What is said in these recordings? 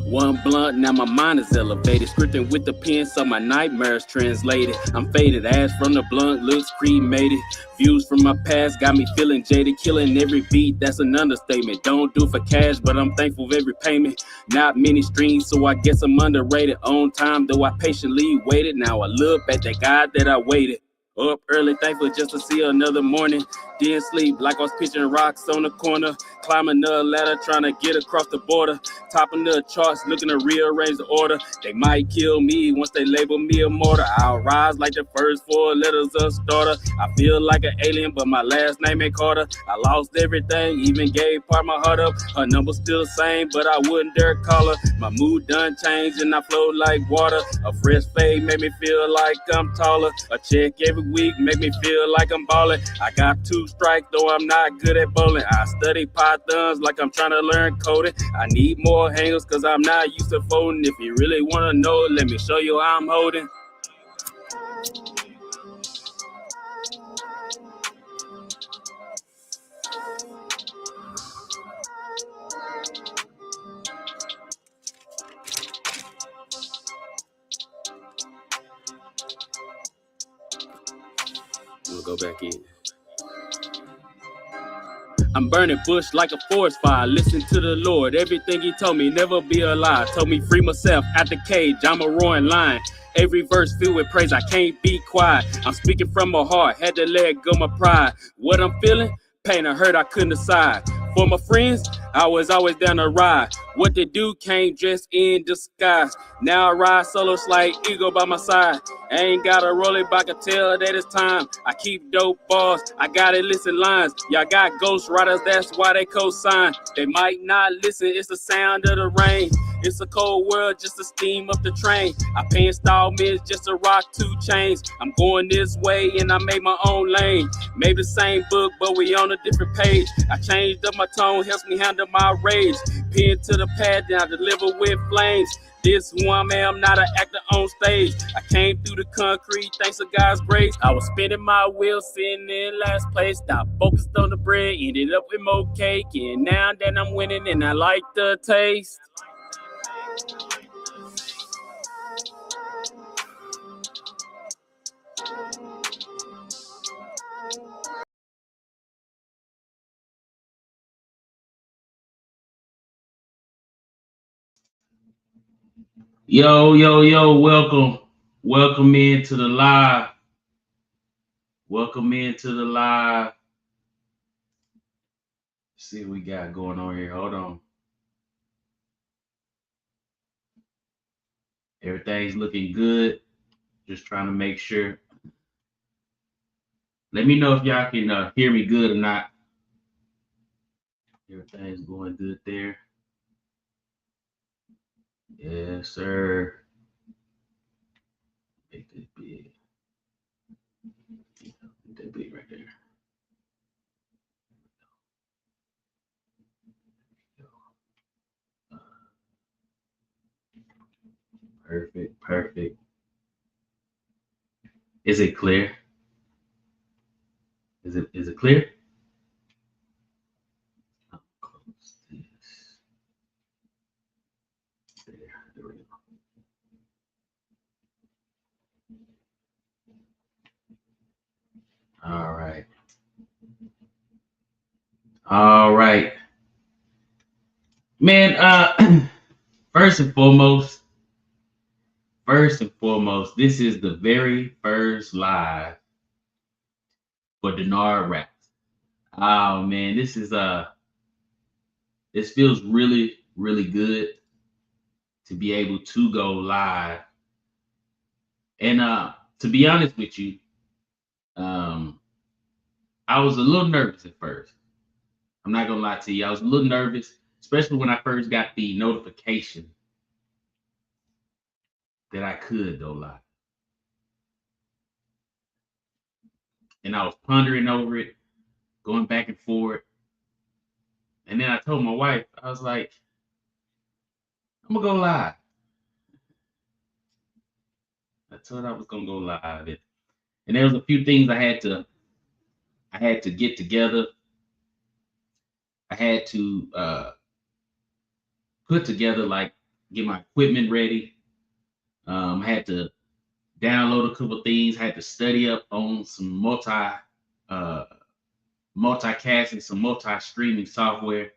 One blunt, now my mind is elevated. Scripting with the pen, so my nightmares translated. I'm faded, ash from the blunt looks cremated. Views from my past got me feeling jaded. Killing every beat, that's an understatement. Don't do for cash, but I'm thankful for every payment. Not many streams, so I guess I'm underrated. On time, though I patiently waited. Now I look at that God that I waited. Up early, thankful just to see another morning. Didn't sleep like I was pitching rocks on the corner. Climbing the ladder, trying to get across the border. Topping the charts, looking to rearrange the order. They might kill me once they label me a martyr. I'll rise like the first 4 letters of starter. I feel like an alien, but my last name ain't Carter. I lost everything, even gave part of my heart up. Her number's still the same, but I wouldn't dare call her. My mood done changed and I flow like water. A fresh fade made me feel like I'm taller. A check every week make me feel like I'm ballin'. I got 2 strikes, though I'm not good at bowling. I study pythons like I'm trying to learn coding. I need more hangers cause I'm not used to folding. If you really wanna know, let me show you how I'm holding. We'll go back in. I'm burning bush like a forest fire. Listen to the Lord. Everything he told me, never be a lie. Told me free myself out the cage. I'm a roaring lion. Every verse filled with praise. I can't be quiet. I'm speaking from my heart. Had to let go my pride. What I'm feeling? Pain or hurt I couldn't decide. For my friends, I was always down to ride. What they do came dressed in disguise. Now I ride solo, like ego by my side. I ain't gotta roll it, but I can tell that it's time. I keep dope bars, I gotta listen lines. Y'all got ghost riders, that's why they co-sign. They might not listen, it's the sound of the rain. It's a cold world just to steam up the train. I pay installments just to rock 2 chains. I'm going this way and I made my own lane. Maybe the same book, but we on a different page. I changed up my tone, helps me handle my rage. Pen to the pad, then I deliver with flames. This one man, I'm not an actor on stage. I came through the concrete thanks to God's grace. I was spinning my wheels, sitting in last place. Stopped focused on the bread, ended up with more cake. And now that I'm winning and I like the taste. Yo, welcome into the live. Welcome into the live. Let's see what we got going on here. Hold on. Everything's looking good. Just trying to make sure. Let me know if y'all can hear me good or not. Everything's going good there. Yes, sir. Make this big. Make that big right there. Perfect. Is it clear? Is it clear? I'll close this. There we go. All right. Man, first and foremost, this is the very first live for DenardRaps. Oh man, this feels really, really good to be able to go live. And to be honest with you, I was a little nervous at first. I'm not gonna lie to you. I was a little nervous, especially when I first got the notification that I could go live. And I was pondering over it, going back and forth. And then I told my wife, I was like, I'm gonna go live. I told her I was gonna go live. And there was a few things I had to get together. I had to put together like get my equipment ready. I had to download a couple things. Had to study up on some uh, multicasting, some multi streaming software.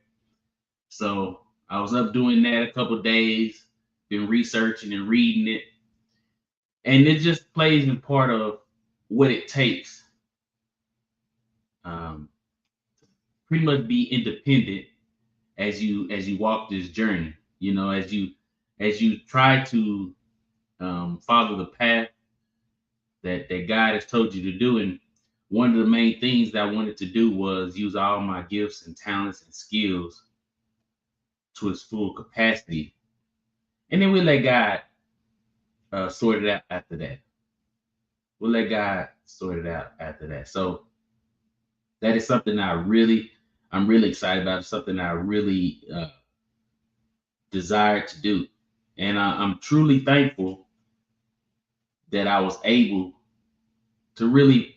So I was up doing that a couple days, been researching and reading it, and it just plays in part of what it takes. Um, Pretty much be independent as you walk this journey. You know, as you try to follow the path that God has told you to do. And one of the main things that I wanted to do was use all my gifts and talents and skills to its full capacity. And then we let God sort it out after that. We'll let God sort it out after that. So that is something I'm really excited about. It's something I really desire to do. And I'm truly thankful that I was able to really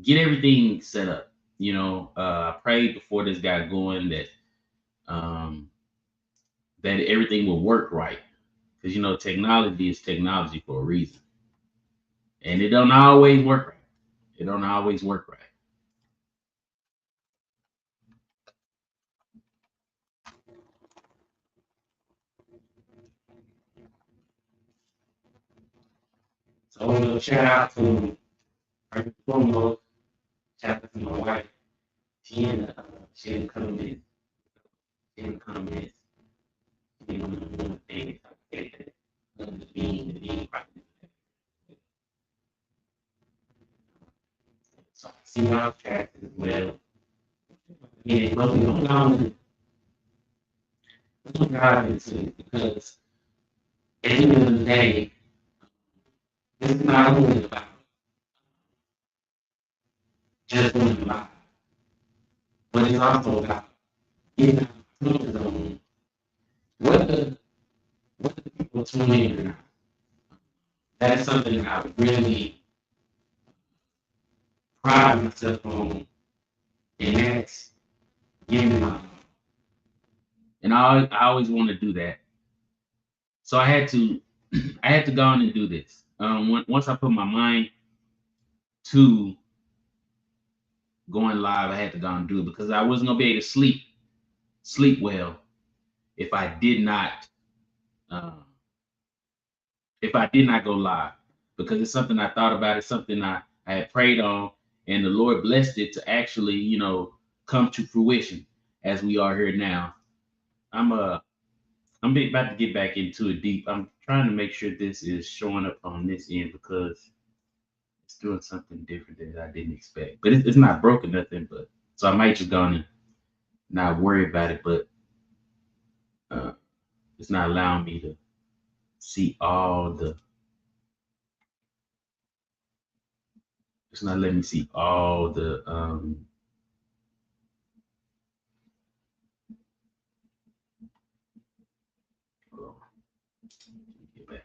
get everything set up. You know, I prayed before this got going um, that everything will work right, because you know technology is technology for a reason, and it don't always work right. It don't always work right. So I want to shout out to first and foremost, shout out to my wife. She in the comments, she in the comments, you know, one thing I say that the being so I see my chat as well. Yeah, but we don't know what God is because at the end of the day, it's not only about just doing life, but it's also about getting out of the comfort zone. Whether the people tune in or not, that's something I really pride myself on, and that's giving my. And I always want to do that, so I had to I had to go on and do this. Once I put my mind to going live, I had to go and do it because I wasn't gonna be able to sleep well if I did not uh, if I did not go live, because it's something I thought about. It's something I had prayed on, and the Lord blessed it to actually, you know, come to fruition as we are here now. I'm about to get back into it deep. I'm trying to make sure this is showing up on this end because it's doing something different that I didn't expect. But it's not broken nothing. But so I might just gonna not worry about it. But uh, it's not allowing me to see all the. It's not letting me see all the. Hold on. Get back.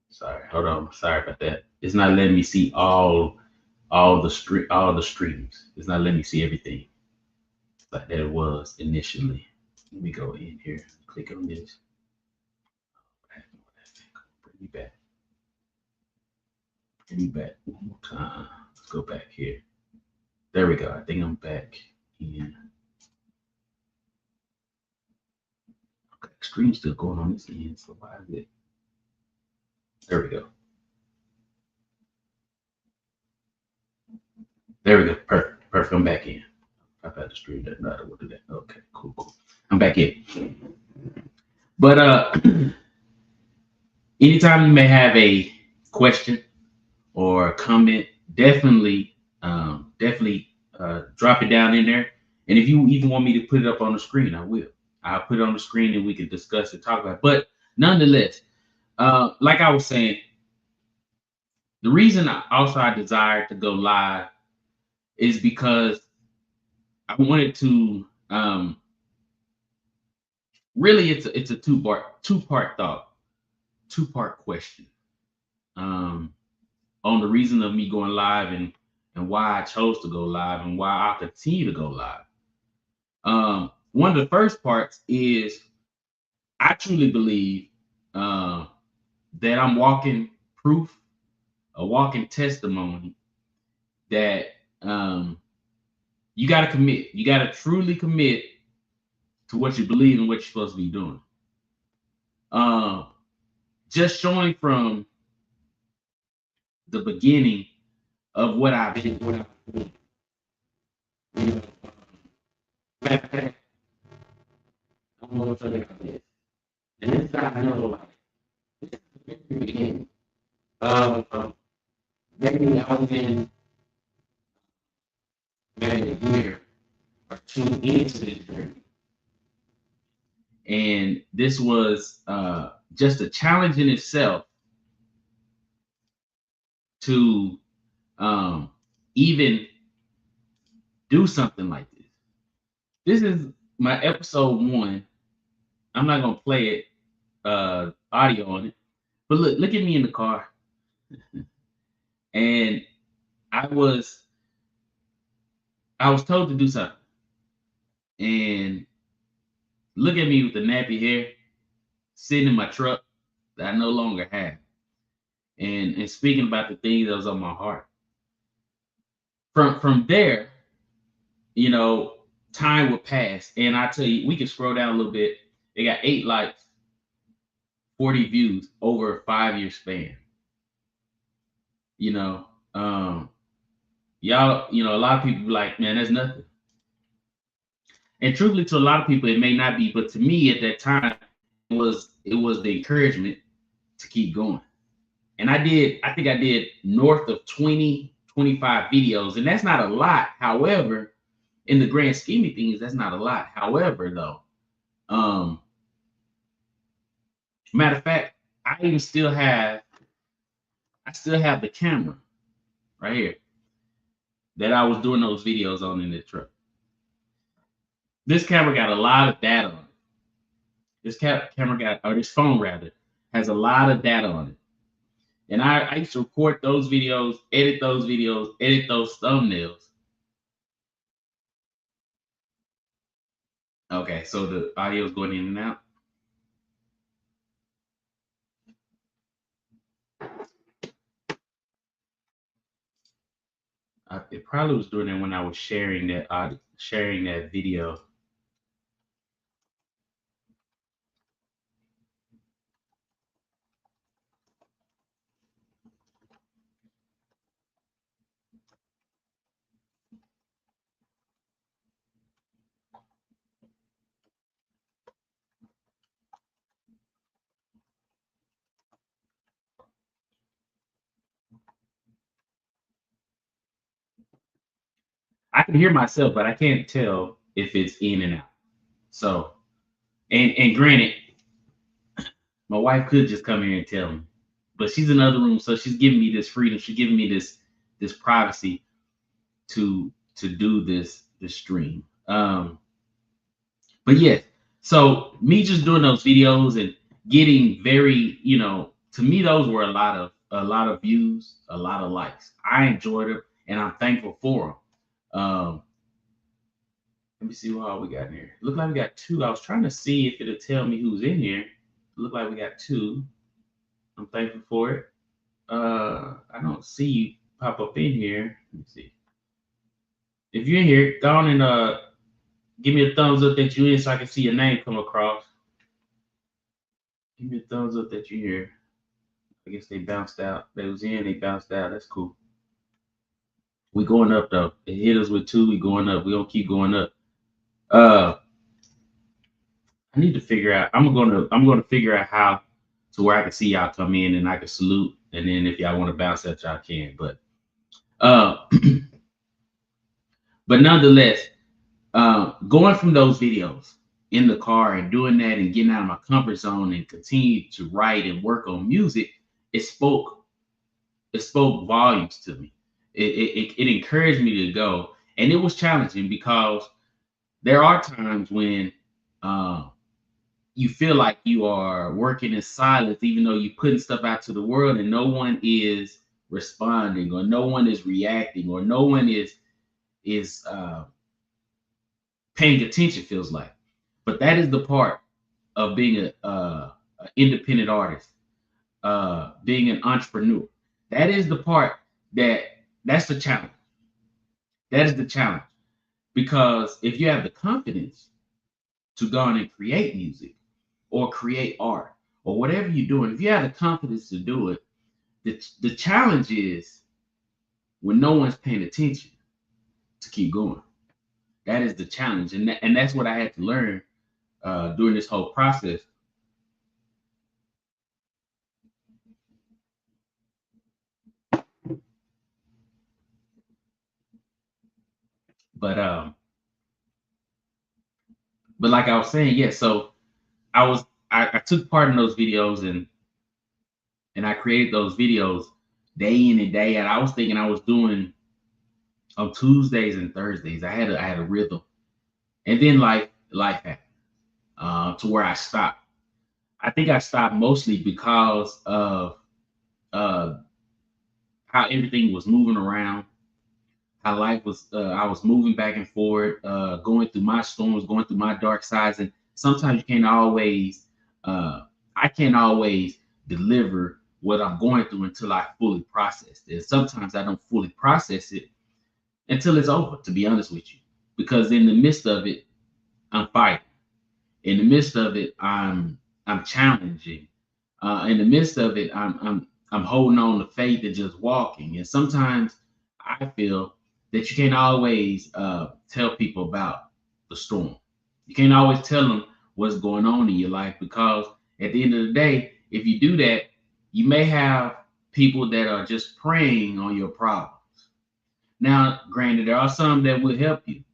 Sorry, hold on. Sorry about that. It's not letting me see all the streams. It's not letting me see everything like that it was initially. Let me go in here. Click on this. Bring me back. Bring me back one more time. Let's go back here. There we go. I think I'm back in. Okay, stream's still going on this end. So why is it? There we go. There we go. Perfect. Perfect. I'm back in. I've had to stream that. No, we'll do that. Okay, cool, cool. I'm back in. But anytime you may have a question or a comment, definitely drop it down in there. And if you even want me to put it up on the screen, I will. I'll put it on the screen and we can discuss and talk about it. But nonetheless, like I was saying, the reason I desire to go live is because I wanted to really it's a two part thought, two-part question. On the reason of me going live and why I chose to go live and why I continue to go live. one of the first parts is I truly believe that I'm walking proof, a walking testimony that you got to commit. You got to truly commit to what you believe and what you're supposed to be doing. Just showing from the beginning of what I've been. Matter of fact, I'm going to tell you about this. And this guy I know, like, this is the very beginning. Maybe I was in maybe a year or two into this journey. And this was just a challenge in itself to even do something like this. This is my episode 1. I'm not gonna play it audio on it, but look at me in the car. And I was told to do something, and look at me with the nappy hair sitting in my truck that I no longer have, and speaking about the things that was on my heart. From there, you know, time would pass, and I tell you, we can scroll down a little bit. It got 8 likes, 40 views over a 5-year span. You know, y'all, you know, a lot of people be like, man, that's nothing. And truthfully, to a lot of people, it may not be, but to me at that time, it was the encouragement to keep going. And I think I did north of 20, 25 videos, and that's not a lot. However, in the grand scheme of things, that's not a lot. However, though, matter of fact, I still have the camera right here that I was doing those videos on in the truck. This camera got a lot of data on it. This phone rather, has a lot of data on it. And I used to record those videos, edit those thumbnails. Okay, so the audio is going in and out. It probably was doing that when I was sharing that video. I can hear myself, but I can't tell if it's in and out. So, and granted, my wife could just come here and tell me, but she's in another room, so she's giving me this freedom. She's giving me this privacy to do this stream. But yeah, so me just doing those videos and getting very, you know, to me those were a lot of views, a lot of likes. I enjoyed it, and I'm thankful for them. Let me see what all we got in here. Look like we got 2. I was trying to see if it'll tell me who's in here. Look like we got 2. I'm thankful for it. I don't see you pop up in here. Let me see. If you're in here, go on and give me a thumbs up that you're in so I can see your name come across. Give me a thumbs up that you're here. I guess they bounced out. They was in, they bounced out. That's cool. We going up though. It hit us with 2. We going up. We gonna keep going up. I need to figure out. I'm gonna figure out how to where I can see y'all come in and I can salute, and then if y'all want to bounce out, y'all can. But but nonetheless, going from those videos in the car and doing that and getting out of my comfort zone and continue to write and work on music, it spoke volumes to me. It encouraged me to go, and it was challenging because there are times when you feel like you are working in silence, even though you're putting stuff out to the world and no one is responding or no one is reacting or no one is paying attention, feels like. But that is the part of being a independent artist, being an entrepreneur. That is the part that's the challenge. That is the challenge. Because if you have the confidence to go on and create music or create art or whatever you're doing, if you have the confidence to do it, the challenge is when no one's paying attention to keep going. That is the challenge. And that's what I had to learn during this whole process. But but like I was saying, yeah, so I took part in those videos and I created those videos day in and day out. I was thinking I was doing on Tuesdays and Thursdays. I had a rhythm. And then life happened to where I stopped. I think I stopped mostly because of uh, how everything was moving around, how life was. I was moving back and forth, going through my storms, going through my dark sides, and sometimes you can't always. I can't always deliver what I'm going through until I fully process it. Sometimes I don't fully process it until it's over. To be honest with you, because in the midst of it, I'm fighting. In the midst of it, I'm challenging. In the midst of it, I'm holding on to faith and just walking. And sometimes I feel that you can't always tell people about the storm. You can't always tell them what's going on in your life because at the end of the day, if you do that, you may have people that are just preying on your problems. Now, granted, there are some that will help you,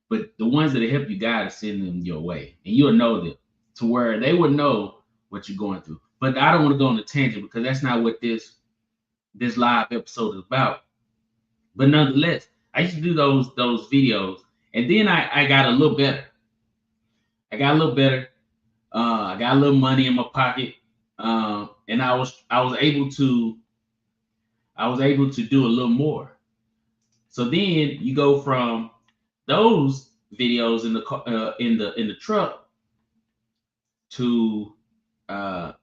but the ones that help you, God to send them your way, and you'll know them to where they would know what you're going through. But I don't want to go on a tangent because that's not what this live episode is about. But nonetheless, I used to do those videos, and then I got a little better. I got a little better. I got a little money in my pocket, and I was able to do a little more. So then you go from those videos in the in the truck to so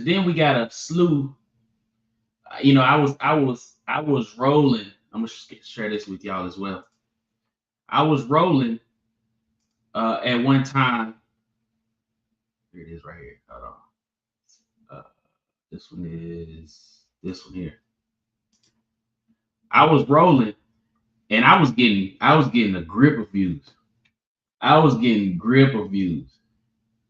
then we got a slew. I was rolling. I'm gonna share this with y'all as well. I was rolling at one time. Here it is right here. Hold on. This one is this one here. I was rolling and I was getting a grip of views. I was getting grip of views.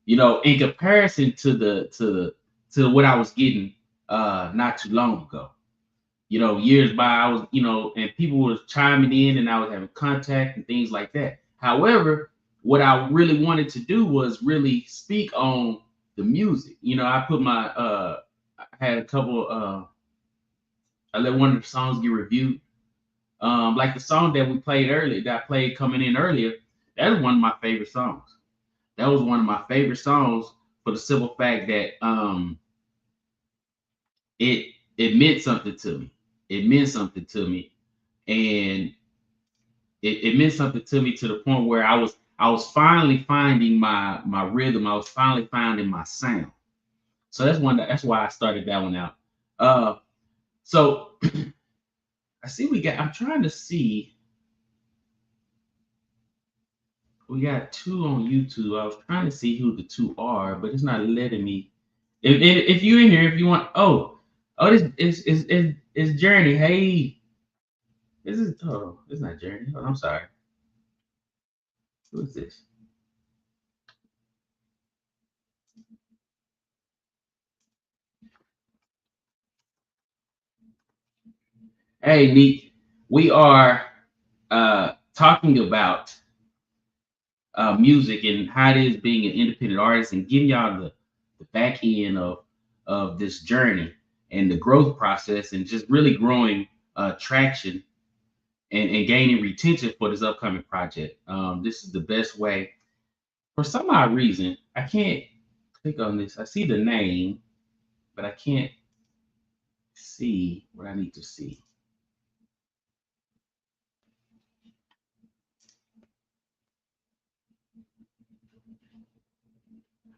In comparison to what I was getting not too long ago. Years by I was, and people was chiming in and I was having contact and things like that. However, what I really wanted to do was really speak on the music. I put I had a couple I let one of the songs get reviewed. Like the song that we played earlier, that I played coming in earlier, that was one of my favorite songs. That was one of my favorite songs for the simple fact that it meant something to me. It meant something to me. And it meant something to me to the point where I was finally finding my rhythm. I was finally finding my sound. So that's why I started that one out. So I see I'm trying to see. We got two on YouTube. I was trying to see who the two are, but it's not letting me. If you're in here, if you want, this is Journey. Hey, it's not Journey. Oh, I'm sorry. Who is this? Hey, Neek. We are talking about music and how it is being an independent artist and giving y'all the back end of this journey and the growth process and just really growing traction and gaining retention for this upcoming project. This is the best way. For some odd reason, I can't click on this. I see the name, but I can't see what I need to see.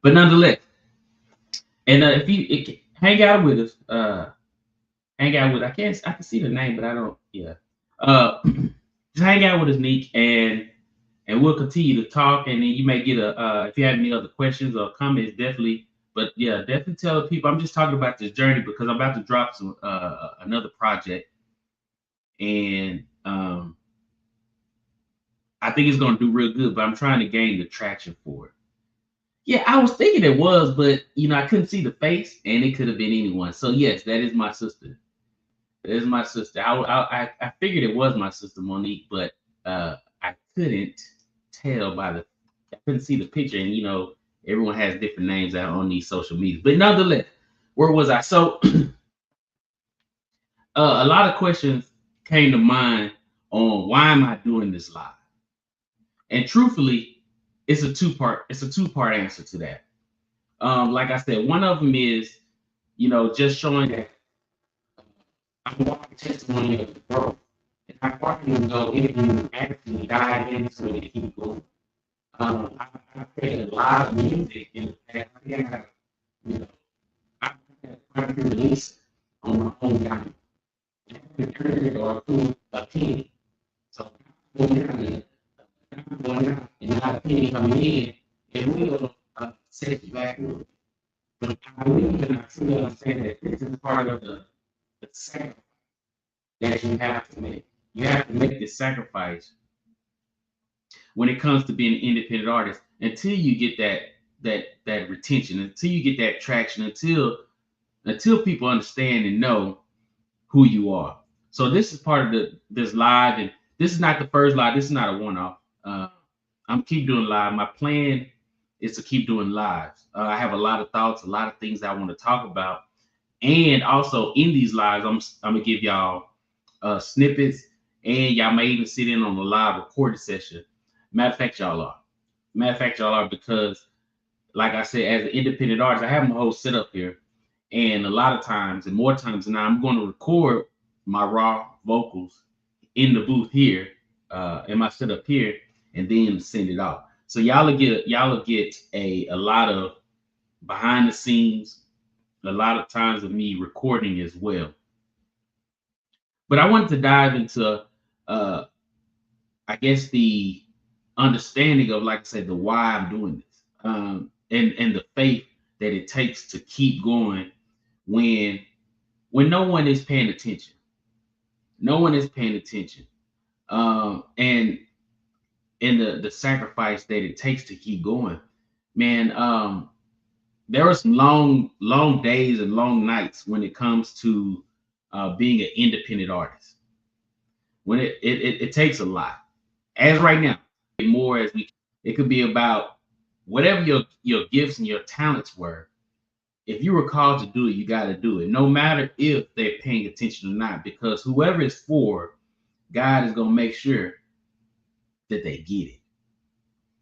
But nonetheless, and if you hang out with us, hang out with, I can see the name, but I don't. Yeah. Just hang out with us, Neek, and we'll continue to talk. And then you may get if you have any other questions or comments, definitely. But yeah, definitely tell the people. I'm just talking about this journey because I'm about to drop some another project, and I think it's gonna do real good. But I'm trying to gain the traction for it. Yeah, I was thinking it was, but I couldn't see the face, and it could have been anyone. So yes, that is my sister. That is my sister. I figured it was my sister Monique, but I couldn't tell by I couldn't see the picture, and everyone has different names out on these social media. But nonetheless, where was I? So a lot of questions came to mind on why am I doing this live, and truthfully, it's a two-part answer to that. Like I said, one of them is just showing that I'm walking testimony of the growth. And I probably go if you actually dive into it, keep going. I created a lot of music in the past. I have release on my own time. Or through a penny. So going out and not a penny coming in, it will set you back. But I believe and I truly understand that this is part of the sacrifice that you have to make. You have to make this sacrifice when it comes to being an independent artist until you get that retention, until you get that traction, until people understand and know who you are. So this is part of this live, and this is not the first live. This is not a one-off. I'm keep doing live. My plan is to keep doing lives. I have a lot of thoughts, a lot of things that I want to talk about, and also in these lives, I'm gonna give y'all snippets, and y'all may even sit in on the live recording session. Matter of fact, y'all are because, like I said, as an independent artist, I have my whole setup here, and a lot of times, and more times than not, I'm going to record my raw vocals in the booth here, in my setup here, and then send it off. So y'all will get a lot of behind the scenes, a lot of times of me recording as well. But I wanted to dive into, I guess, the understanding of, like I said, the why I'm doing this, and the faith that it takes to keep going when no one is paying attention. No one is paying attention, and the sacrifice that it takes to keep going, man. There are some long days and long nights when it comes to being an independent artist. When it takes a lot. As right now, more as it could be about whatever your gifts and your talents were. If you were called to do it, you got to do it, no matter if they're paying attention or not, because whoever it's for, God is gonna make sure that they get it.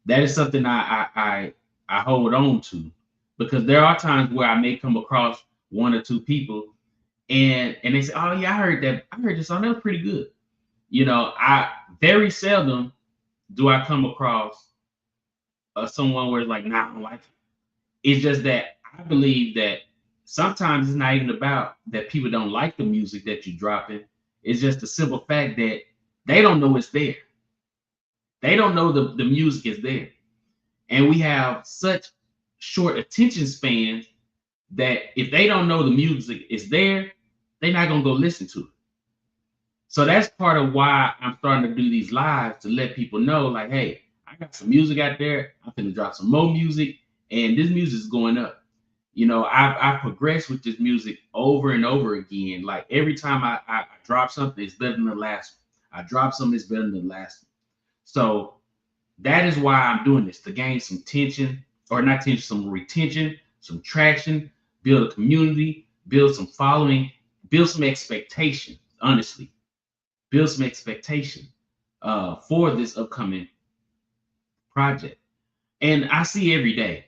That is something I hold on to, because there are times where I may come across one or two people and they say, "Oh yeah, I heard this song, that was pretty good." I very seldom do I come across someone where it's like, "Nah, I don't like it." It's just that I believe that sometimes it's not even about that people don't like the music that you're dropping. It's just the simple fact that they don't know it's there. They don't know the music is there. And we have such short attention spans that if they don't know the music is there, they're not going to go listen to it. So that's part of why I'm starting to do these lives, to let people know, like, hey, I got some music out there. I'm going to drop some more music, and this music is going up. I've progressed with this music over and over again. Like every time I drop something, it's better than the last one. I drop something, it's better than the last one. So that is why I'm doing this, to gain some tension, or not tension, some retention, some traction, build a community, build some following, build some expectation, honestly. Build some expectation for this upcoming project. And I see every day,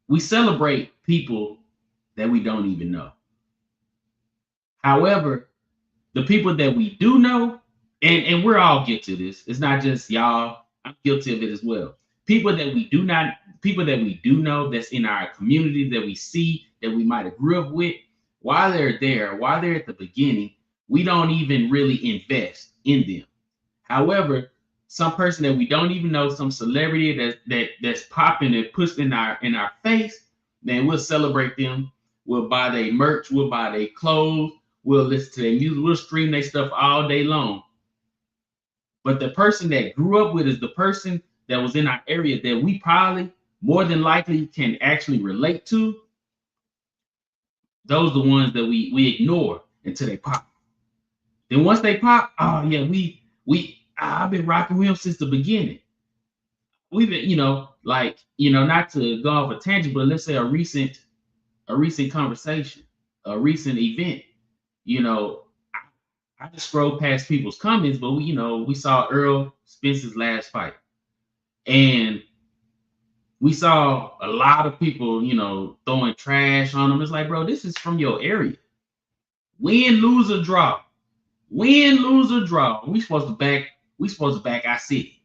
we celebrate people that we don't even know. However, the people that we do know, and we're all guilty of this. It's not just y'all. I'm guilty of it as well. people that we do know that's in our community that we see that we might have grew up with, while they're at the beginning, we don't even really invest in them. However, some person that we don't even know, some celebrity that's popping and pushed in our face, then we'll celebrate them. We'll buy their merch, we'll buy their clothes, we'll listen to their music, we'll stream their stuff all day long. But the person that grew up with is the person that was in our area that we probably more than likely can actually relate to. Those are the ones that we ignore until they pop. Then once they pop, oh yeah, I've been rocking with them since the beginning. We've been, not to go off a tangent, but let's say a recent conversation, a recent event. I just scrolled past people's comments, but we saw Earl Spence's last fight, and we saw a lot of people, throwing trash on him. It's like, bro, this is from your area. Win, lose, or draw. Win, lose, or draw. We supposed to back our city.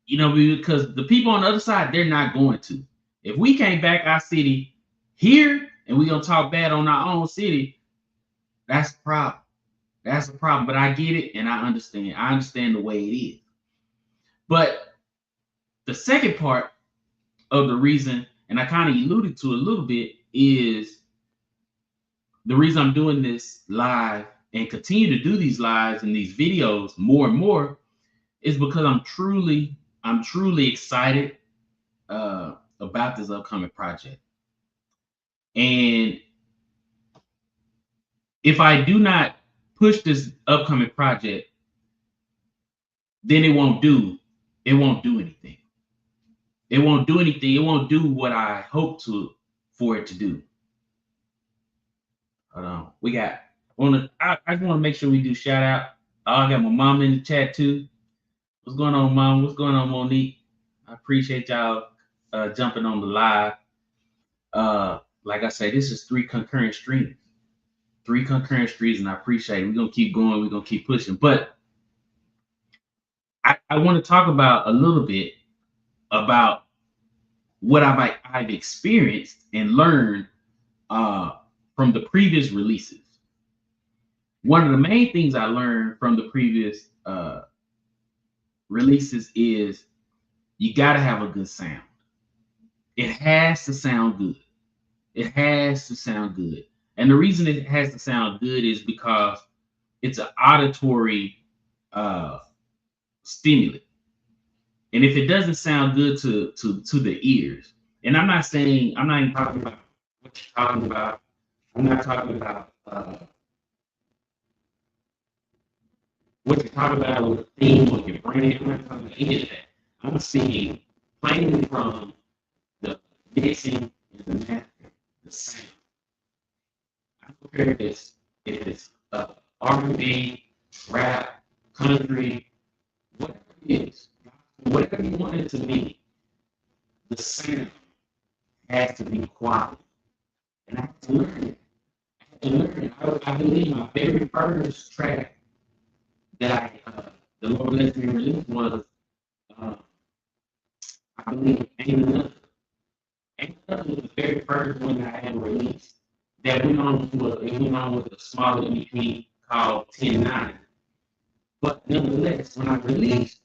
Because the people on the other side, they're not going to. If we can't back our city here and we're gonna talk bad on our own city, that's a problem. That's a problem. But I get it and I understand. I understand the way it is. But the second part of the reason, and I kind of alluded to a little bit, is the reason I'm doing this live and continue to do these lives and these videos more and more is because I'm truly excited about this upcoming project. And if I do not push this upcoming project, then it won't do anything. It won't do anything. It won't do what I hope for it to do. Hold on. I just want to make sure we do shout out. I got my mom in the chat too. What's going on, Mom? What's going on, Monique? I appreciate y'all jumping on the live. Like I say, this is 3 concurrent streams. 3 concurrent streams, and I appreciate it. We're gonna keep going, we're gonna keep pushing. But I want to talk about a little bit about what I've experienced and learned from the previous releases. One of the main things I learned from the previous releases is you gotta have a good sound. It has to sound good. It has to sound good. And the reason it has to sound good is because it's an auditory stimulant. And if it doesn't sound good to the ears, and I'm not even talking about what you're talking about. I'm not talking about what you're talking about with the theme or your brain. I'm not talking about any of that. I'm seeing plainly from the mixing and the mastering, the sound. I don't care if it's R&B, rap, country, whatever it is, whatever you want it to be, the sound has to be quality. And I have to learn it. I believe my very first track that the Lord let me release was, I believe, Ain't Another. Ain't Another was the very first one that I ever released. That went on with a smaller EP called 10-9. But nonetheless, when I released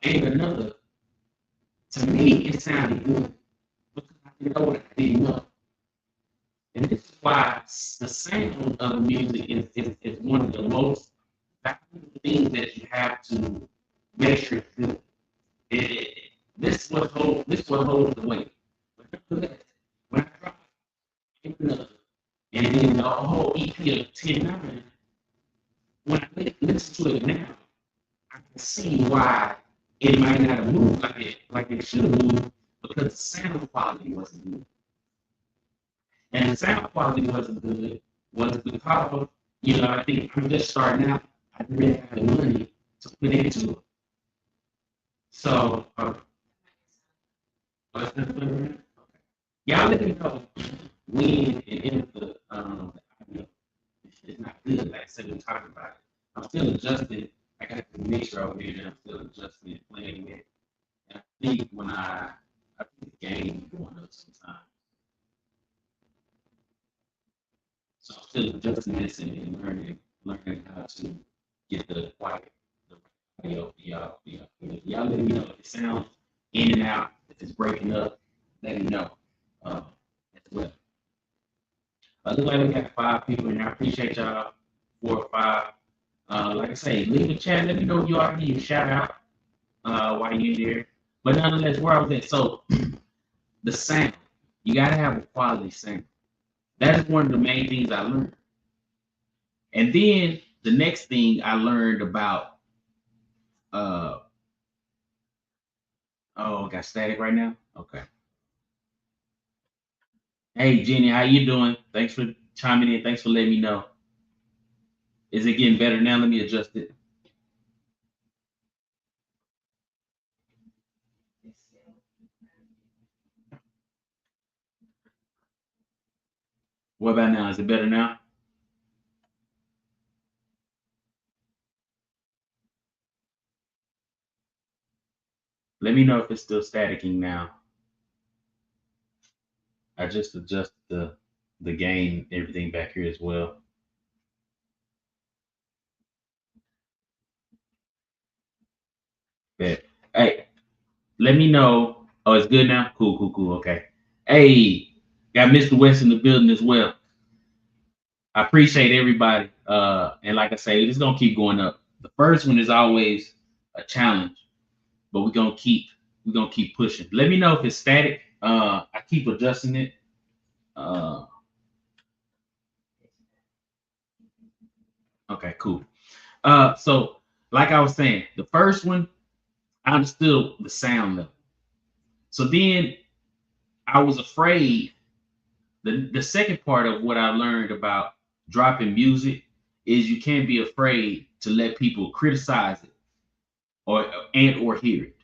Ain't Another, to me it sounded good because I know what I didn't know. And this is why the sound of the music is one of the most valuable things that you have to make sure it's good. This is what holds the weight. But nonetheless, when I dropped Ain't Another, and then the whole EP of 10-9, when I listen to it now, I can see why it might not have moved like it should have moved because the sound quality wasn't good. And the sound quality wasn't good was because, I think I'm just starting out. I didn't really have the money to put into it. So, y'all let me know when and if the audio is not good. Like I said, we're talking about it. I'm still adjusting. I got the mixer over here, and I'm still adjusting it, playing it. I think when I think the game going up sometimes. So I'm still adjusting this and learning how to get the quiet, the audio, y'all let me know if it sounds in and out, if it's breaking up, let me know as well. Look like we got 5 people and I appreciate y'all, 4 or 5. Like I say, leave a chat, let me know if you all need a shout out while you're there. But nonetheless, where I was at, so the sound, you gotta have a quality sound. That is one of the main things I learned. And then the next thing I learned about, got static right now? Okay. Hey, Jenny, how you doing? Thanks for chiming in. Thanks for letting me know. Is it getting better now? Let me adjust it. What about now? Is it better now? Let me know if it's still staticking now. I just adjusted the gain, everything back here as well. But hey, let me know. Oh, it's good now? Cool. Okay. Hey, got Mr. West in the building as well. I appreciate everybody. And like I say, it's gonna keep going up. The first one is always a challenge, but we're gonna keep pushing. Let me know if it's static. I keep adjusting it. Okay, cool. So like I was saying, the first one, I understood the sound level. So then I was afraid. The second part of what I learned about dropping music is you can't be afraid to let people criticize it or hear it.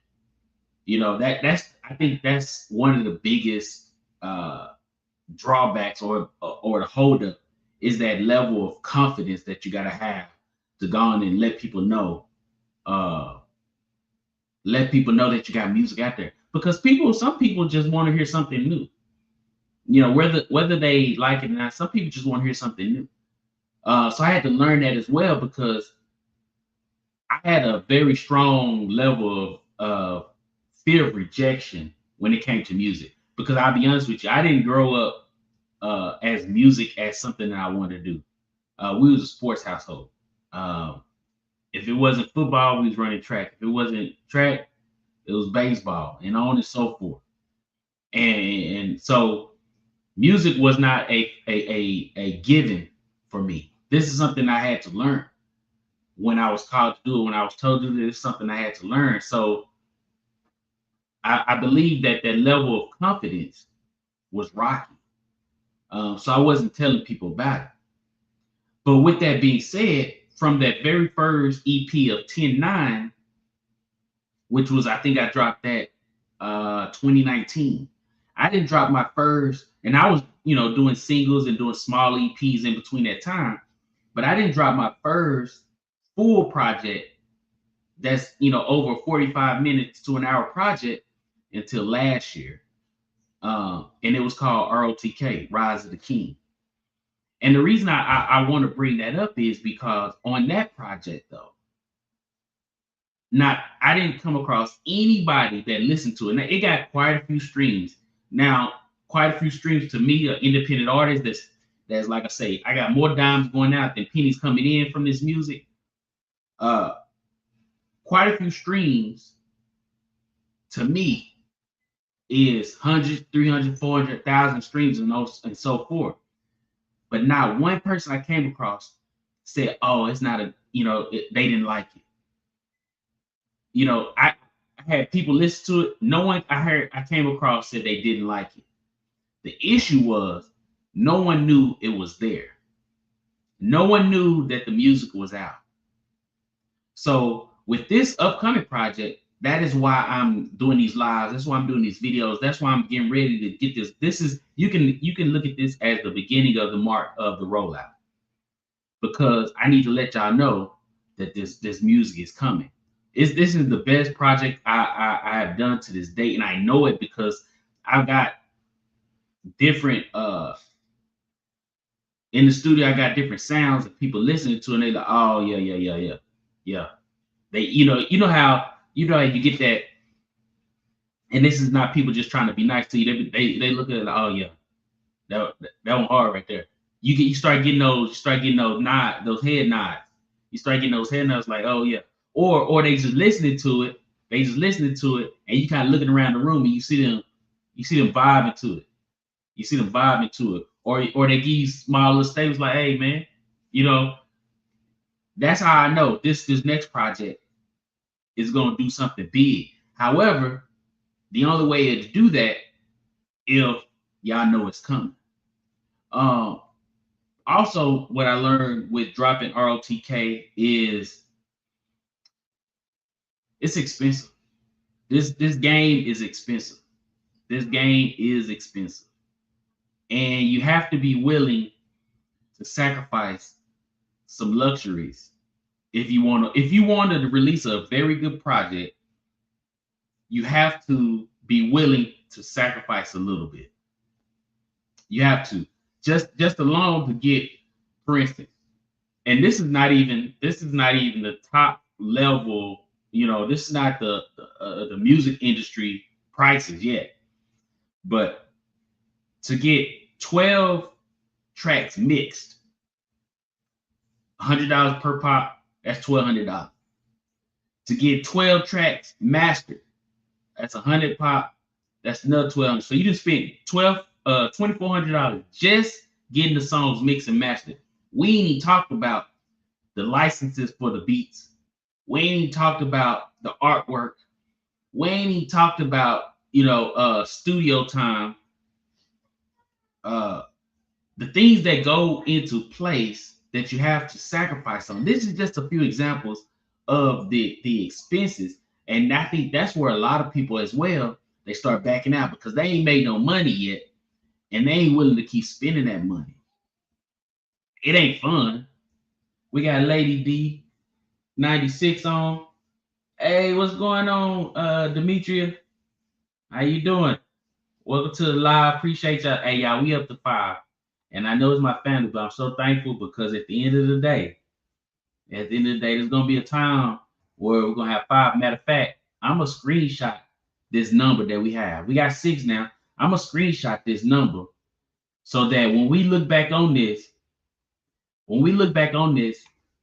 That's I think that's one of the biggest drawbacks or the holdup is that level of confidence that you gotta have to go on and uh let people know that you got music out there. Because some people just want to hear something new. Whether they like it or not, some people just want to hear something new. So I had to learn that as well because I had a very strong level of fear of rejection when it came to music. Because I'll be honest with you, I didn't grow up as music as something that I wanted to do. We was a sports household. Um, if it wasn't football, we was running track. If it wasn't track, it was baseball, and on and so forth. And so music was not a given for me. This is something I had to learn when I was called to do it. When I was told to do this, something I had to learn. So I believe that level of confidence was rocky. So I wasn't telling people about it. But with that being said, from that very first EP of 10-9, which was I think I dropped that 2019. I didn't drop my first, and I was doing singles and doing small EPs in between that time, but I didn't drop my first full project that's over 45 minutes to an hour project until last year, and it was called ROTK, Rise of the King. And the reason I want to bring that up is because on that project though, not I didn't come across anybody that listened to it. Now, it got quite a few streams. Now, quite a few streams to me, an independent artist that's like I say, I got more dimes going out than pennies coming in from this music. Uh, Quite a few streams to me is hundreds, 300, 400,000 streams and so forth. But not one person I came across said, "Oh, it's not they didn't like it." I had people listen to it. No one I came across said they didn't like it. The issue was no one knew it was there. No one knew that the music was out. So with this upcoming project, that is why I'm doing these lives. That's why I'm doing these videos. That's why I'm getting ready to get this. This is you can look at this as the beginning of the mark of the rollout because I need to let y'all know that this music is coming. this is the best project I have done to this date, and I know it because I've got different in the studio. I got different sounds of people listening to, and they like, oh yeah. They you know how you get that, and this is not people just trying to be nice to you. They look at it like, oh yeah, that one hard right there. You start getting those head nods. You start getting those head nods like, oh yeah. Or they just listening to it. They just listening to it, and you kind of looking around the room and you see them vibing to it. You see them vibing to it. Or they give you small little statements like, hey man, you know, that's how I know this next project is gonna do something big. However, the only way to do that if y'all know it's coming. Um, Also, what I learned with dropping ROTK is it's expensive. This game is expensive. This game is expensive, and you have to be willing to sacrifice some luxuries if you want to. If you wanted to release a very good project, you have to be willing to sacrifice a little bit. You have to just alone to get, for instance, and this is not even the top level. You know, this is not the music industry prices yet, but to get 12 tracks mixed, $100 per pop, that's $1,200. To get 12 tracks mastered, that's 100 pop, that's another 1,200. So you just spent $2,400 just getting the songs mixed and mastered. We ain't even talked about the licenses for the beats. We ain't even talked about the artwork. We ain't even talked about, studio time. The things that go into place that you have to sacrifice on. This is just a few examples of the expenses. And I think that's where a lot of people as well, they start backing out because they ain't made no money yet. And they ain't willing to keep spending that money. It ain't fun. We got Lady D 96 on. Hey, what's going on, Demetria? How you doing? Welcome to the live. Appreciate y'all. Hey, y'all, we up to 5. And I know it's my family, but I'm so thankful because at the end of the day, there's gonna be a time where we're gonna have 5. Matter of fact, I'm gonna screenshot this number that we have. We got 6 now. I'm gonna screenshot this number so that when we look back on this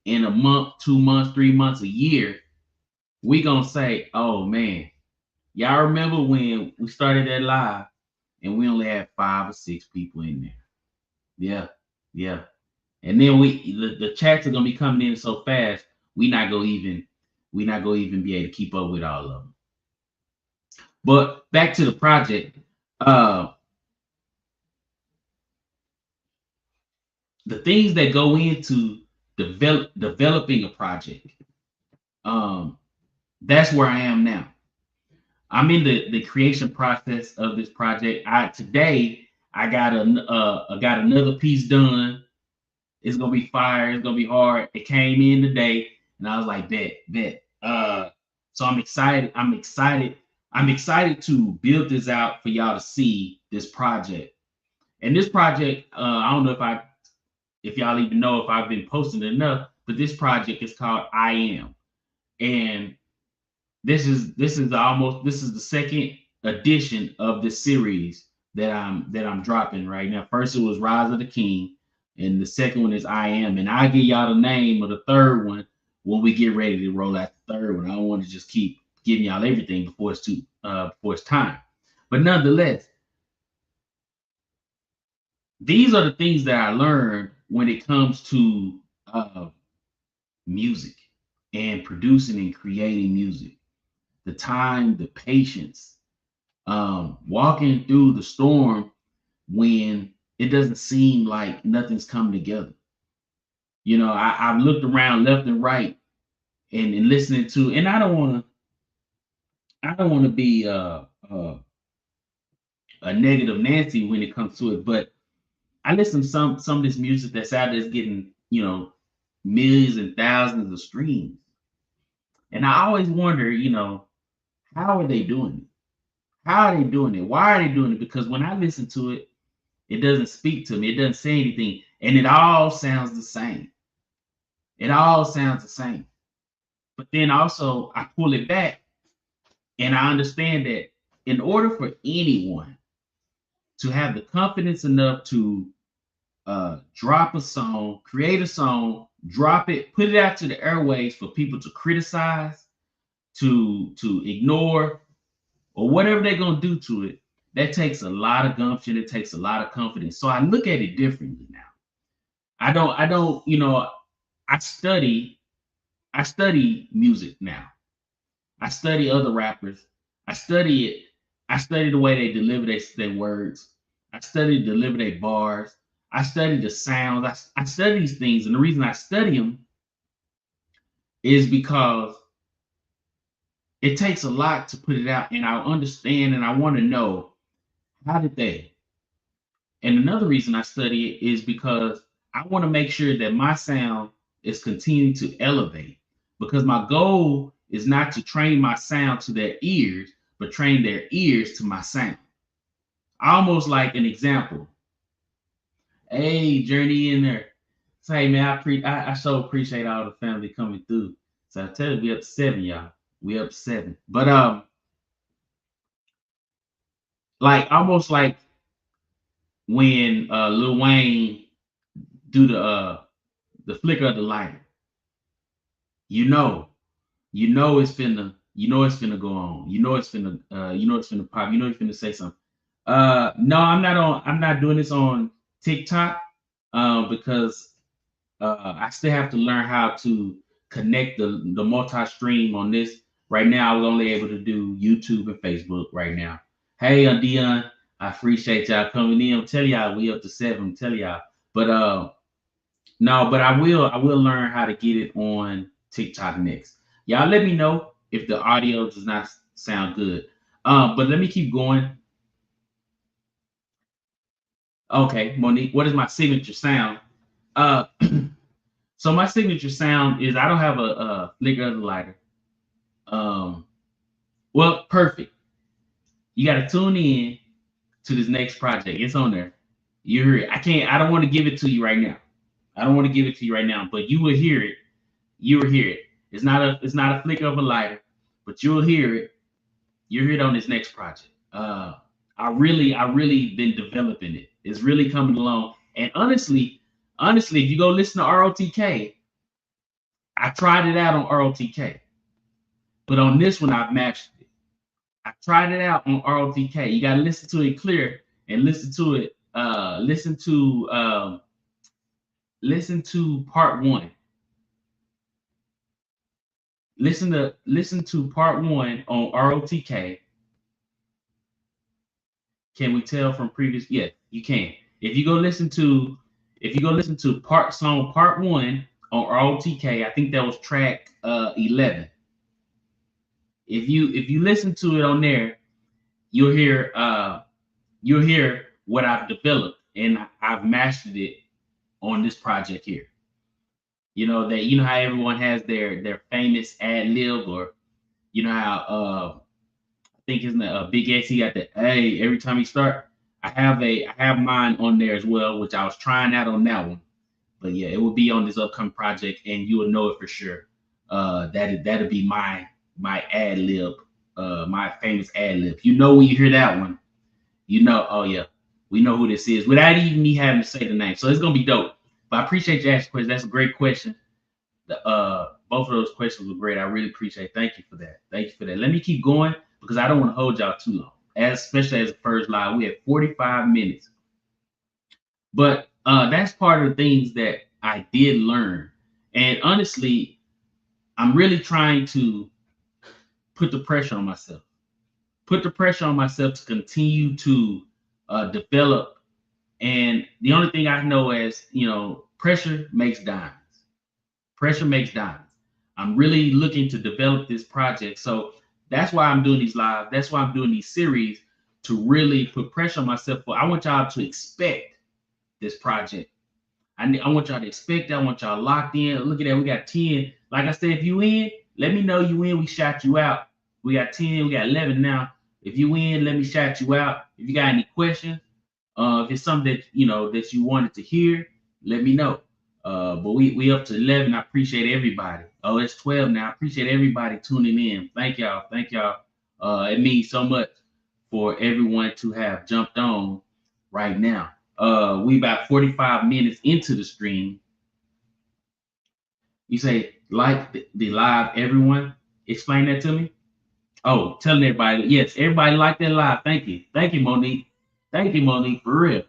in a month, 2 months, 3 months, a year, we gonna say, oh man, y'all remember when we started that live and we only had 5 or 6 people in there? Yeah. And then the chats are gonna be coming in so fast, we not gonna even be able to keep up with all of them. But back to the project. The things that go into developing a project. That's where I am now. I'm in the creation process of this project. Today I got another piece done. It's gonna be fire. It's gonna be hard. It came in today, and I was like, bet. So I'm excited. I'm excited to build this out for y'all to see this project. And this project, I don't know if y'all even know if I've been posting enough, but this project is called I Am, and this is the second edition of this series that I'm dropping right now. First it was Rise of the King, and the second one is I Am, and I'll give y'all the name of the third one when we get ready to roll out the third one. I don't want to just keep giving y'all everything before it's time. But nonetheless, these are the things that I learned when it comes to music and producing and creating music. The time, the patience, walking through the storm when it doesn't seem like nothing's coming together. I've looked around left and right and listening to, and I don't want to be a negative Nancy when it comes to it, but I listen to some of this music that's out there that's getting, millions and thousands of streams. And I always wonder, how are they doing it? How are they doing it? Why are they doing it? Because when I listen to it, it doesn't speak to me. It doesn't say anything. And it all sounds the same. It all sounds the same. But then also I pull it back and I understand that in order for anyone to have the confidence enough to drop a song, create a song, drop it, put it out to the airwaves for people to criticize, to ignore, or whatever they're gonna do to it, that takes a lot of gumption. It takes a lot of confidence. So I look at it differently now. I don't, I study music now. I study other rappers. I study it. I study the way they deliver their words. I study deliver their bars. I study the sounds. I study these things. And the reason I study them is because it takes a lot to put it out. And I understand and I want to know, how did they? And another reason I study it is because I want to make sure that my sound is continuing to elevate. Because my goal is not to train my sound to their ears, but train their ears to my sound. Almost like an example. Hey, Journey in there. Say, man, I so appreciate all the family coming through. So I tell you, we up to 7, y'all. We up to 7. But like almost like when Lil Wayne do the flicker of the lighter. You know it's finna go on. It's finna pop. It's finna say something. No, I'm not doing this on TikTok because I still have to learn how to connect the multi-stream on this. Right now, I was only able to do YouTube and Facebook right now. Hey, Dion, I appreciate y'all coming in. I'm telling y'all, we up to 7. I'm telling y'all. But no, but I will learn how to get it on TikTok next. Y'all let me know if the audio does not sound good. But let me keep going. Okay, Monique, what is my signature sound? So my signature sound is I don't have a flicker of the lighter. Well, perfect. You got to tune in to this next project. It's on there. You hear it. I don't want to give it to you right now. But you will hear it. You will hear it. It's not a flicker of a lighter, but you'll hear it. You'll hear it on this next project. I really been developing it. It's really coming along. And honestly, if you go listen to ROTK, I tried it out on ROTK, but on this one I've matched it. I tried it out on ROTK. You got to listen to it clear and listen to it. Listen to part 1. Listen to part 1 on ROTK. Can we tell from previous? Yeah, you can. If you go listen to part 1 on ROTK, I think that was track 11. If you listen to it on there, you'll hear what I've developed, and I've mastered it on this project here. You know how everyone has their famous ad lib, or how I think isn't Big X, he got the hey every time he start. I have mine on there as well, which I was trying out on that one. But yeah, it will be on this upcoming project, and you will know it for sure. That'll be my ad lib, my famous ad lib. When you hear that one, oh yeah, we know who this is without even me having to say the name. So it's gonna be dope. But I appreciate you asking questions. That's a great question. Both of those questions were great. I really appreciate it. Thank you for that. Let me keep going because I don't want to hold y'all too long. Especially as a first live, we have 45 minutes. But that's part of the things that I did learn. And honestly, I'm really trying to put the pressure on myself. To continue to develop. And the only thing I know is, pressure makes diamonds. I'm really looking to develop this project. So that's why I'm doing these live. That's why I'm doing these series, to really put pressure on myself. I want y'all to expect this project. I want y'all to expect that. I want y'all locked in. Look at that. We got 10. Like I said, if you in, let me know you win. We shout you out. We got 10, we got 11 now. If you win, let me shout you out. If you got any questions, if it's something that that you wanted to hear, let me know. But we up to 11. I appreciate everybody. Oh, it's 12 now. I appreciate everybody tuning in. Thank y'all. Thank y'all. It means so much for everyone to have jumped on right now. We about 45 minutes into the stream. You say like the live, everyone. Explain that to me. Oh, telling everybody, yes, everybody like that live. Thank you. Thank you, Monique. Thank you, Monique, for real.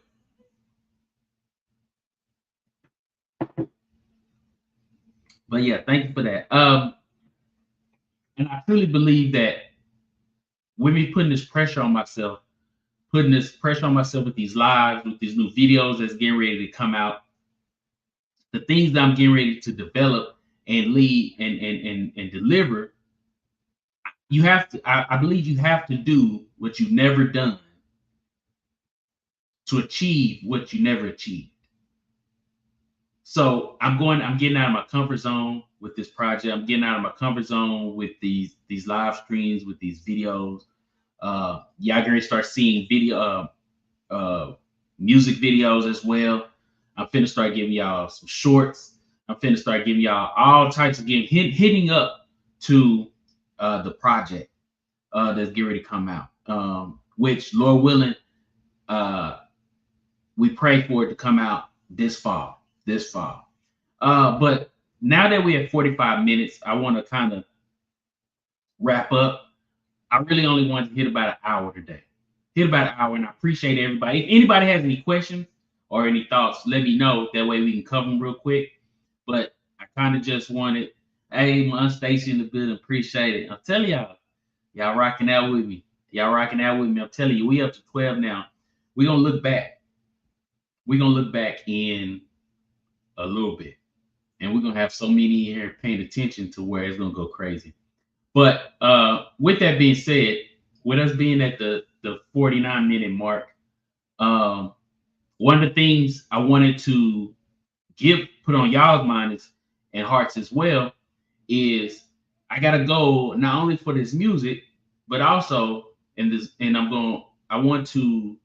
But yeah, thank you for that. And I truly believe that with me putting this pressure on myself, with these lives, with these new videos that's getting ready to come out, the things that I'm getting ready to develop and lead and deliver, you have to, I believe you have to do what you've never done to achieve what you never achieved. So I'm getting out of my comfort zone with this project. I'm getting out of my comfort zone with these live streams, with these videos. Y'all gonna start seeing music videos as well. I'm finna start giving y'all some shorts. I'm finna start giving y'all all types of hitting up to the project that's getting ready to come out. Which, Lord willing, we pray for it to come out this fall. But now that we have 45 minutes, I want to kind of wrap up. I really only wanted to hit about an hour today. And I appreciate everybody. If anybody has any questions or any thoughts, let me know. That way we can cover them real quick. But I kind of just wanted, hey, my Stacy in the building, appreciate it. I'm telling y'all rocking out with me. I'm telling you, we up to 12 now. We're gonna look back. In a little bit. And we're gonna have so many here paying attention to where it's gonna go crazy. But with that being said, with us being at the 49-minute mark, one of the things I wanted to put on y'all's minds and hearts as well is I got a goal not only for this music, but also I want to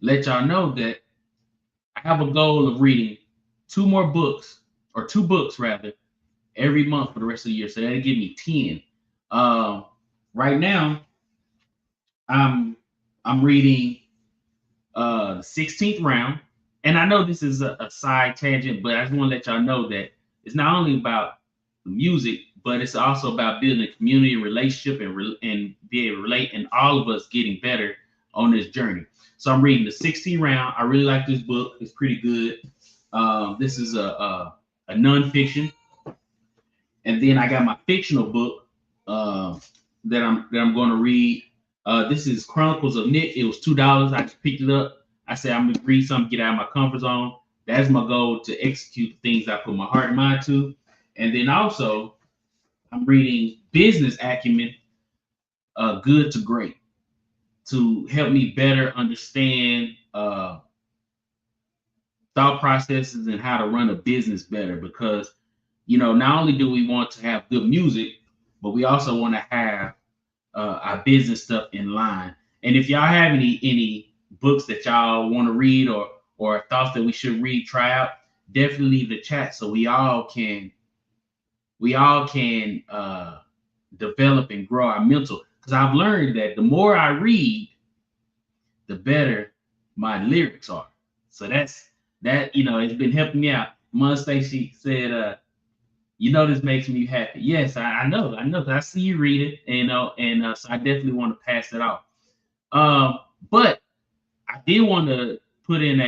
let y'all know that I have a goal of reading two books rather, every month for the rest of the year. So that'll give me 10. Right now, I'm reading the 16th round. And I know this is a side tangent, but I just want to let y'all know that it's not only about the music, but it's also about building a community relationship and be able to relate, and all of us getting better on this journey. So I'm reading the 16th round. I really like this book. It's pretty good. This is a nonfiction. And then I got my fictional book that I'm going to read. This is Chronicles of Nick. It was $2. I just picked it up. I said I'm gonna read something, get out of my comfort zone. That's my goal, to execute the things I put my heart and mind to. And then also, I'm reading Business Acumen, Good to Great, to help me better understand thought processes and how to run a business better. Because not only do we want to have good music, but we also want to have our business stuff in line. And if y'all have any books that y'all want to read or thoughts that we should read, try out, definitely leave the chat so we all can develop and grow our mental. Because I've learned that the more I read, the better my lyrics are. So that's it's been helping me out. Mom Stacy said, this makes me happy. Yes, I know, because I see you read it, and so I definitely want to pass it off. But I did want to put in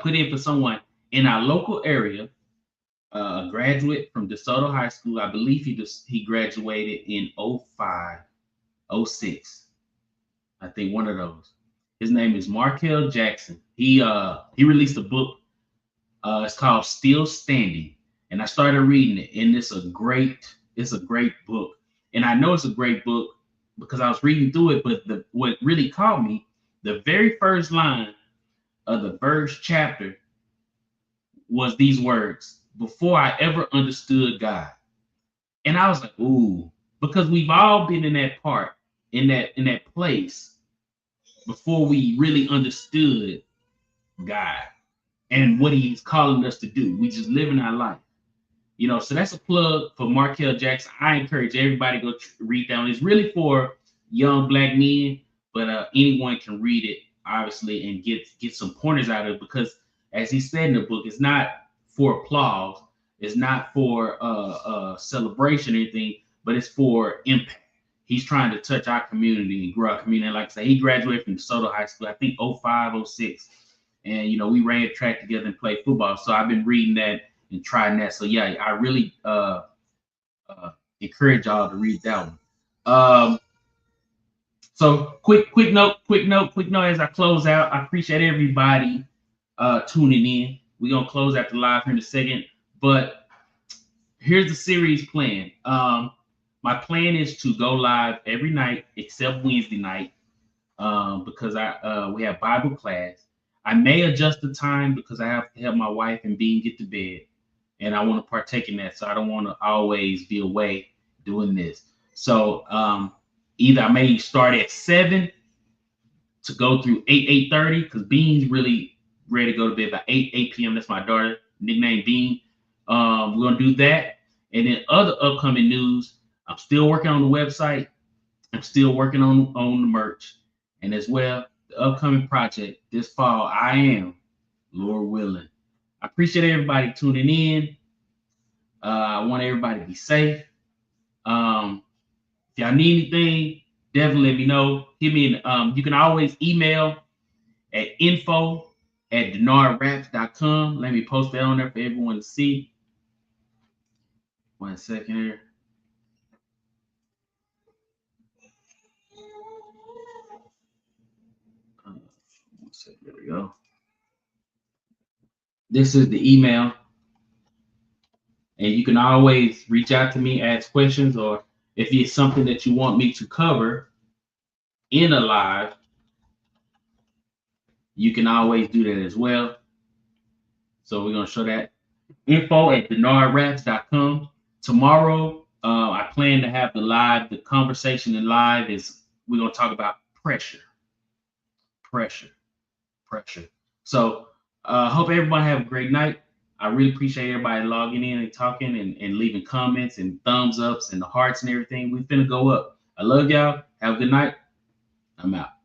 put in for someone in our local area, a graduate from DeSoto High School. I believe he graduated in 05, 06. I think one of those. His name is Markel Jackson. He released a book. It's called Still Standing, and I started reading it, and it's a great book. And I know it's a great book because I was reading through it, but what really caught me, the very first line of the first chapter was these words: "Before I ever understood God, And I was like, ooh, because we've all been in that part, in that place before we really understood God and what he's calling us to do. We just living our life. So that's a plug for Markel Jackson. I encourage everybody to go read that one. It's really for young black men, but anyone can read it, obviously, and get some pointers out of it, because as he said in the book, it's not for applause, it's not for celebration or anything, but it's for impact. He's trying to touch our community and grow our community. And like I said, he graduated from DeSoto High School, I think 05, 06. And we ran track together and played football. So I've been reading that and trying that. So yeah, I really encourage y'all to read that one. So quick note as I close out. I appreciate everybody tuning in. We're gonna close out the live here in a second, but here's the series plan. My plan is to go live every night except Wednesday night, because we have Bible class. I may adjust the time because I have to help my wife and Bean get to bed, and I want to partake in that. So I don't want to always be away doing this. So either I may start at 7 to go through 8:30, because Bean's really ready to go to bed by 8 p.m. That's my daughter, nicknamed Bean. We're gonna do that, and then other upcoming news. I'm still working on the website. I'm still working on the merch, and as well the upcoming project this fall. I am, Lord willing. I appreciate everybody tuning in. I want everybody to be safe. If y'all need anything, definitely let me know. Hit me in, you can always email at info@DenardRaps.com. Let me post that on there for everyone to see. 1 second here. One second, there we go. This is the email. And you can always reach out to me, ask questions, or if it's something that you want me to cover in a live, you can always do that as well. So we're going to show that. info@DenardRaps.com. Tomorrow, I plan to have the conversation in live is we're going to talk about pressure. So hope everybody have a great night. I really appreciate everybody logging in and talking and leaving comments and thumbs ups and the hearts and everything. We're finna go up. I love y'all. Have a good night. I'm out.